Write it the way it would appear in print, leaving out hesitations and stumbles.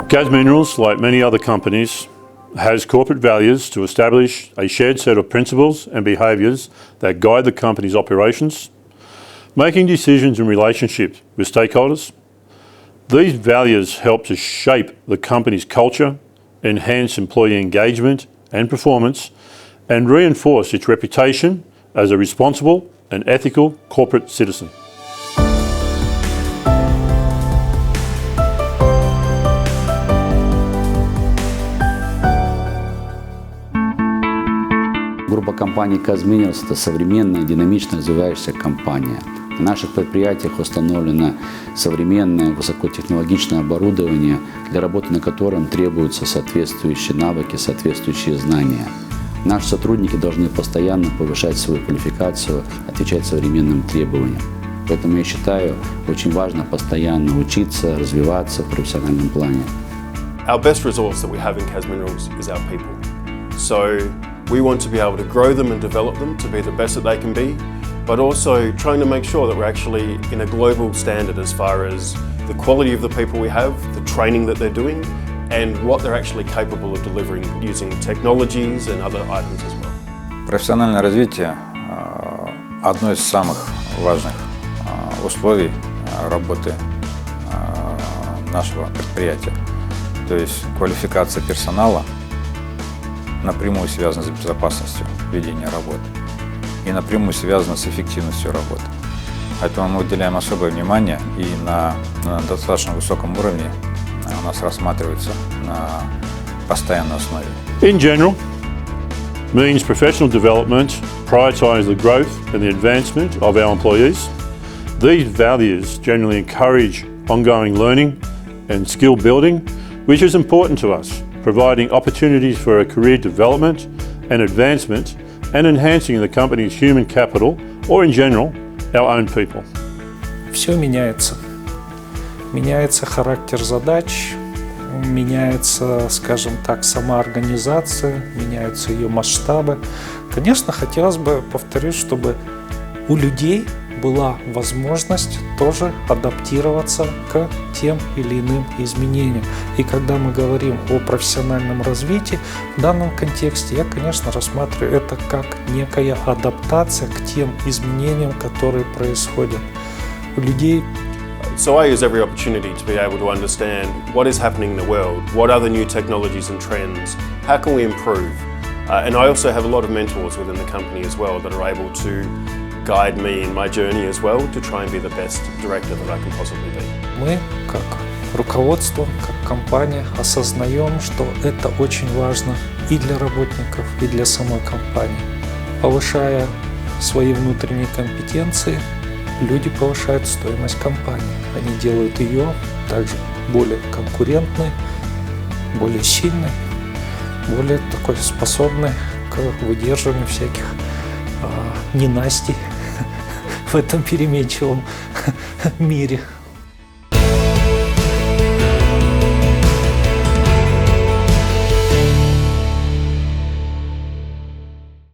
Gas Minerals, like many other companies, has corporate values to establish a shared set of principles and behaviours that guide the company's operations, making decisions in relationship with stakeholders. These values help to shape the company's culture, enhance employee engagement and performance, and reinforce its reputation as a responsible and ethical corporate citizen. Группа компаний Gas Minerals – это современная, динамично развивающаяся компания. На наших предприятиях установлено современное высокотехнологичное оборудование, для работы на котором требуются соответствующие навыки, соответствующие знания. Наши сотрудники должны постоянно повышать свою квалификацию, отвечать современным требованиям. Поэтому я считаю, очень важно постоянно учиться, развиваться в профессиональном плане. Our best resource that we have in Gas Minerals is our people. So we want to be able to grow them and develop them to be the best that they can be, but also trying to make sure that we're actually in a global standard as far as the quality of the people we have, the training that they're doing, and what they're actually capable of delivering using technologies and other items as well. Профессиональное развитие – одно из самых важных условий работы нашего предприятия. То есть квалификация персонала напрямую связана с безопасностью ведения работы и напрямую связана с эффективностью работы. Поэтому мы уделяем особое внимание и на достаточно высоком уровне у нас рассматривается на постоянной основе. In general, means professional development, prioritise the growth and the advancement of our employees. These values generally encourage ongoing learning and skill building, which is important to us, providing opportunities for a career development and advancement and enhancing the company's human capital, or in general, our own people. Все меняется. Меняется характер задач, меняется, скажем так, сама организация, меняются ее масштабы. Конечно, хотелось бы, повторюсь, чтобы у людей была возможность тоже адаптироваться к тем или иным изменениям. И когда мы говорим о профессиональном развитии, в данном контексте я, конечно, рассматриваю это как некая адаптация к тем изменениям, которые происходят. У людей. So I use every opportunity to be able to understand what is happening in the world, what are the new technologies and trends, how can we improve? And I also have a lot of mentors within the company as well that are able to guide me in my journey as well to try and be the best director that I can possibly be. Мы, как руководство, как компания, осознаем, что это очень важно и для работников, и для самой компании. Повышая свои внутренние компетенции, люди повышают стоимость компании. Они делают ее также более конкурентной, более сильной, более такой способной к выдерживанию всяких ненастий в этом переменчивом мире.